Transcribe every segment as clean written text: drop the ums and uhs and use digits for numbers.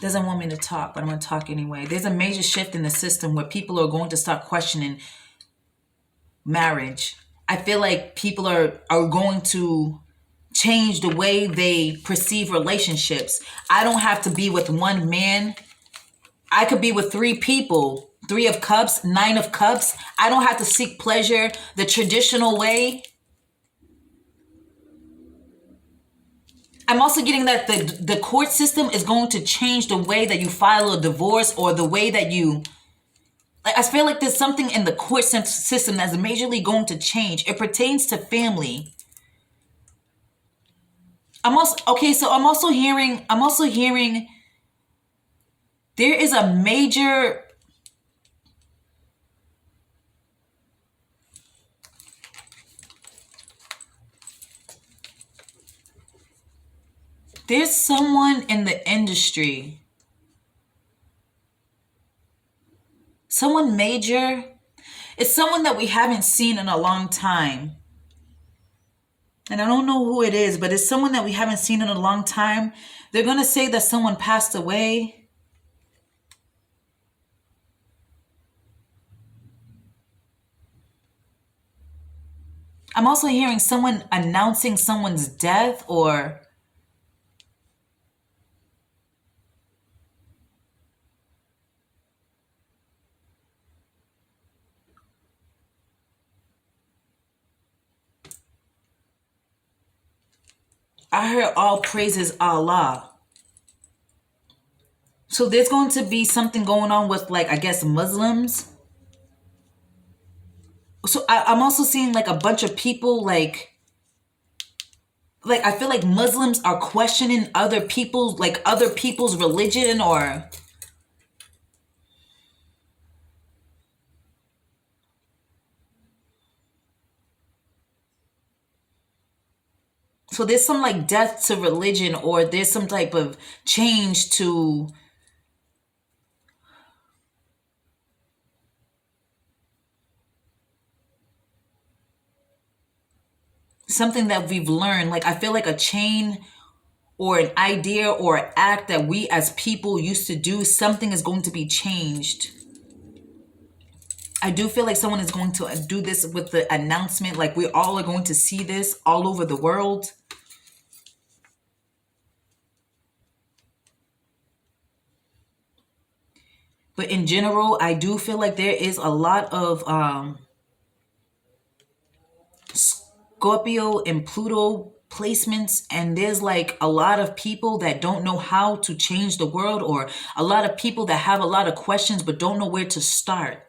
doesn't want me to talk, but I'm going to talk anyway. There's a major shift in the system where people are going to start questioning marriage. I feel like people are going to change the way they perceive relationships. I don't have to be with one man. I could be with three people. 3 of Cups, 9 of Cups. I don't have to seek pleasure the traditional way. I'm also getting that the court system is going to change the way that you file a divorce, or the way that you... I feel like there's something in the court system that's majorly going to change. It pertains to family. I'm also hearing there is a major... There's someone in the industry, someone major. It's someone that we haven't seen in a long time. And I don't know who it is, but it's someone that we haven't seen in a long time. They're going to say that someone passed away. I'm also hearing someone announcing someone's death, or... I heard all praises Allah. So there's going to be something going on with, like, I guess, Muslims. So I'm also seeing like a bunch of people, like I feel like Muslims are questioning other people's religion, or... So there's some like death to religion, or there's some type of change to... something that we've learned. Like, I feel like a chain or an idea or an act that we as people used to do, something is going to be changed. I do feel like someone is going to do this with the announcement. Like, we all are going to see this all over the world. But in general, I do feel like there is a lot of Scorpio and Pluto placements, and there's like a lot of people that don't know how to change the world, or a lot of people that have a lot of questions but don't know where to start.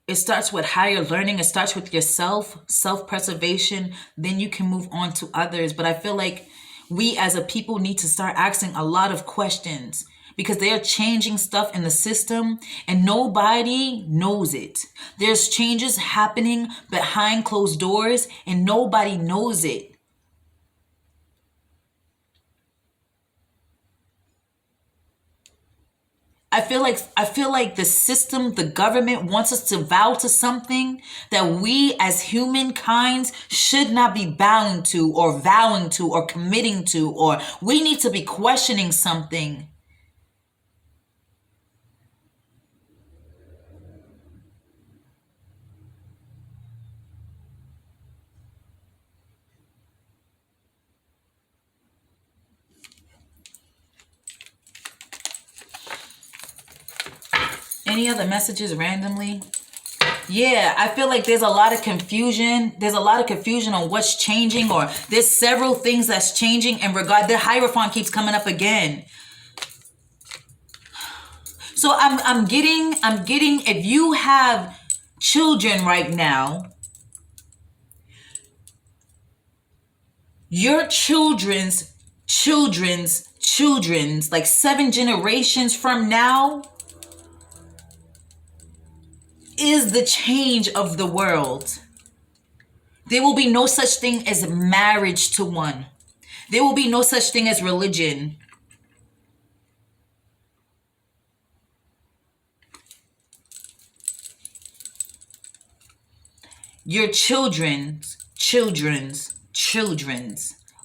It starts with higher learning. It starts with yourself, self-preservation. Then you can move on to others. But I feel like we as a people need to start asking a lot of questions, because they are changing stuff in the system and nobody knows it. There's changes happening behind closed doors and nobody knows it. I feel like the system, the government wants us to vow to something that we as humankind should not be bound to, or vowing to, or committing to, or we need to be questioning something. Any other messages randomly? Yeah, I feel like there's a lot of confusion. There's a lot of confusion on what's changing, or there's several things that's changing in regard. The Hierophant keeps coming up again. So I'm getting, if you have children right now, your children's, like 7 generations from now, is the change of the world. There will be no such thing as marriage to one. There will be no such thing as religion. Your children's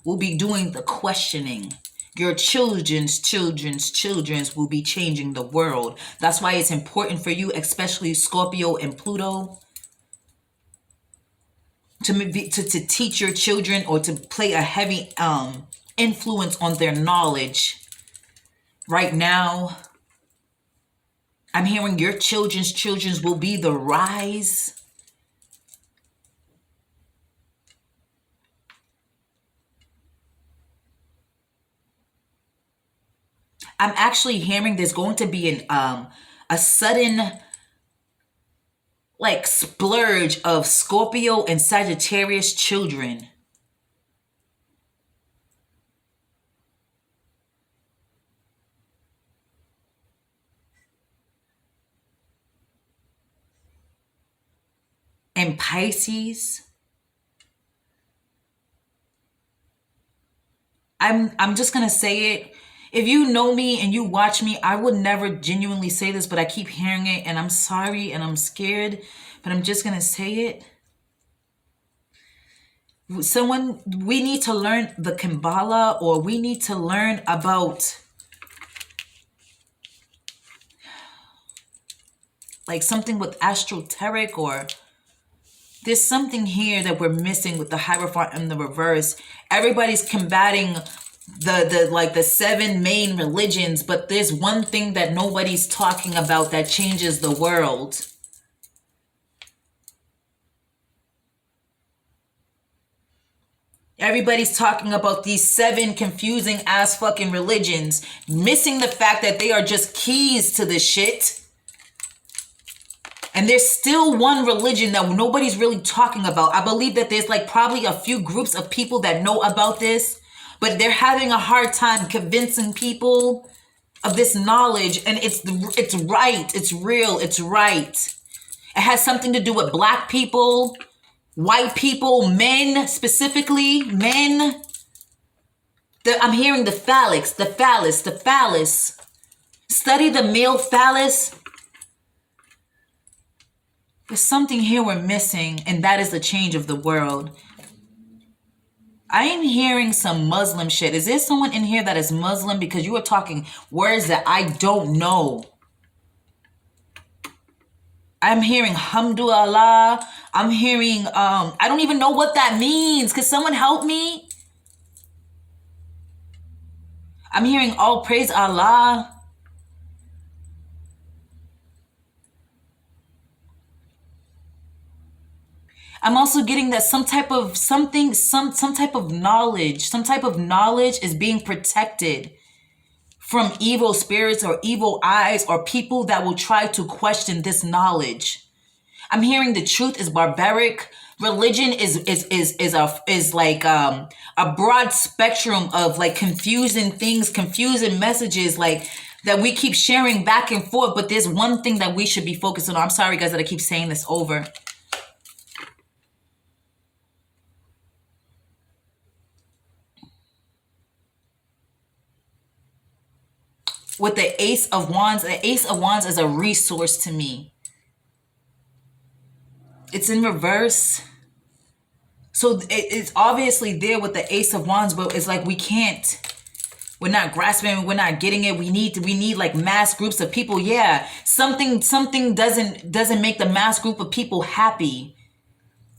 will be doing the questioning. Your children's will be changing the world. That's why it's important for you, especially Scorpio and Pluto, to teach your children or to play a heavy influence on their knowledge. Right now, I'm hearing your children's will be the rise. I'm actually hearing there's going to be a sudden like splurge of Scorpio and Sagittarius children. And Pisces. I'm just gonna say it. If you know me and you watch me, I would never genuinely say this, but I keep hearing it and I'm sorry and I'm scared, but I'm just gonna say it. We need to learn the Kabbalah, or we need to learn about like something with astroteric, or there's something here that we're missing with the Hierophant in the reverse. Everybody's combating the seven main religions, but there's one thing that nobody's talking about that changes the world. Everybody's talking about these seven confusing ass fucking religions, missing the fact that they are just keys to this shit. And there's still one religion that nobody's really talking about. I believe that there's like probably a few groups of people that know about this, but they're having a hard time convincing people of this knowledge. And it's right. It's real. It's right. It has something to do with black people, white people, men specifically, men. I'm hearing the phallus. Study the male phallus. There's something here we're missing, and that is the change of the world. I am hearing some Muslim shit. Is there someone in here that is Muslim? Because you are talking words that I don't know. I'm hearing Hamdulillah. I'm hearing, I don't even know what that means. Could someone help me? I'm hearing all praise Allah. I'm also getting that some type of knowledge is being protected from evil spirits or evil eyes or people that will try to question this knowledge. I'm hearing the truth is barbaric. Religion is like a broad spectrum of like confusing things, confusing messages, like that we keep sharing back and forth. But there's one thing that we should be focusing on. I'm sorry, guys, that I keep saying this over. With the Ace of Wands is a resource to me. It's in reverse. So it's obviously there with the Ace of Wands, but it's like we're not grasping, we're not getting it. We need like mass groups of people. Yeah, something doesn't make the mass group of people happy.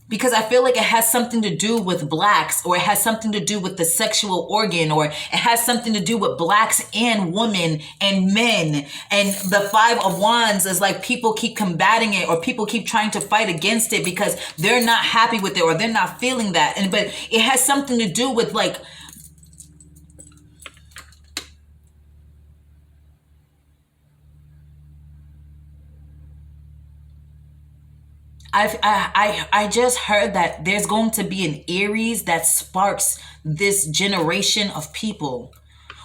Because I feel like it has something to do with blacks, or it has something to do with the sexual organ, or it has something to do with blacks and women and men. And the Five of Wands is like people keep combating it, or people keep trying to fight against it because they're not happy with it, or they're not feeling that. But it has something to do with like, I just heard that there's going to be an Aries that sparks this generation of people.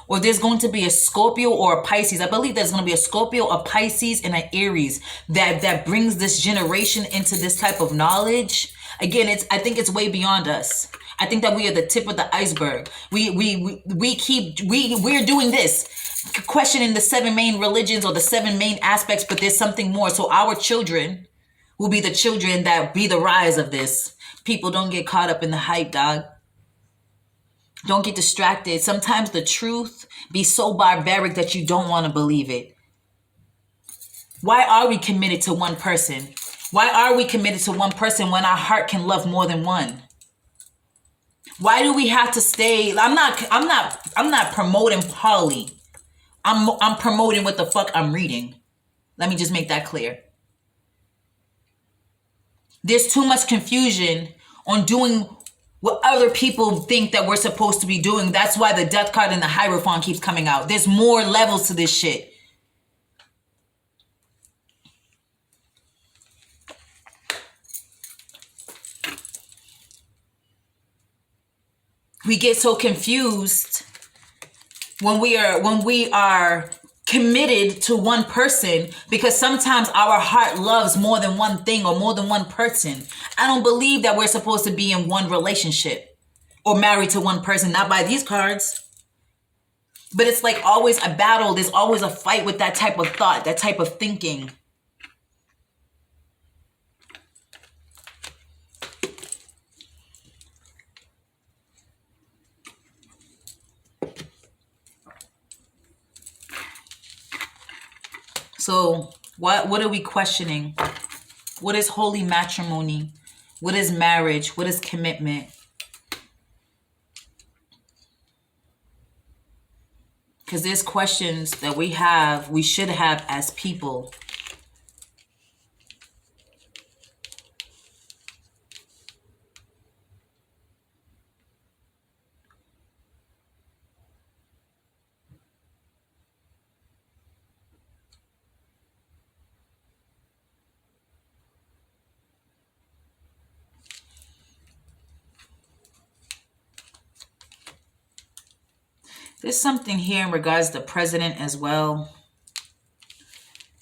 Or there's going to be a Scorpio or a Pisces. I believe there's going to be a Scorpio, a Pisces, and an Aries that brings this generation into this type of knowledge. Again, I think it's way beyond us. I think that we are the tip of the iceberg. We're doing this, questioning the seven main religions or the seven main aspects, but there's something more. So our children will be the children that be the rise of this. People, don't get caught up in the hype, dog. Don't get distracted. Sometimes the truth be so barbaric that you don't want to believe it. Why are we committed to one person? Why are we committed to one person when our heart can love more than one? Why do we have to stay? I'm not promoting poly. I'm promoting what the fuck I'm reading. Let me just make that clear. There's too much confusion on doing what other people think that we're supposed to be doing. That's why the death card and the Hierophant keeps coming out. There's more levels to this shit. We get so confused when we are committed to one person, because sometimes our heart loves more than one thing or more than one person. I don't believe that we're supposed to be in one relationship or married to one person, not by these cards. But it's like always a battle. There's always a fight with that type of thought, that type of thinking. So what are we questioning? What is holy matrimony? What is marriage? What is commitment? Because there's questions that we should have as people. There's something here in regards to the president as well.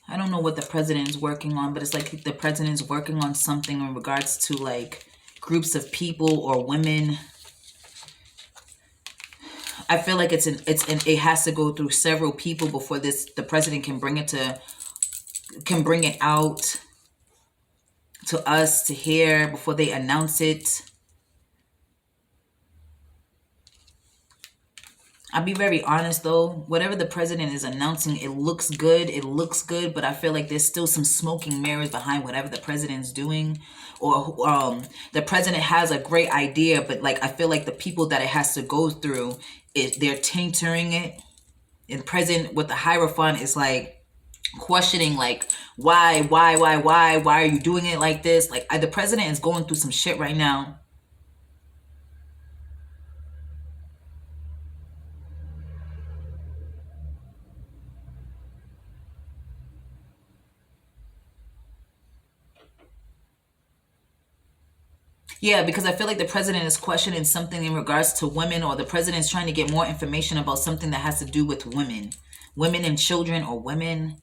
I don't know what the president is working on, but it's like the president's working on something in regards to like groups of people or women. I feel like it has to go through several people before the president can bring it out to us to hear, before they announce it. I'll be very honest though, whatever the president is announcing, it looks good, but I feel like there's still some smoking mirrors behind whatever the president's doing. Or the president has a great idea, but like I feel like the people that it has to go through, they're tinkering it. And president with the Hierophant is like questioning like, why are you doing it like this? Like the president is going through some shit right now. Yeah, because I feel like the president is questioning something in regards to women, or the president is trying to get more information about something that has to do with women and children, or women.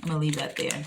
I'm gonna leave that there.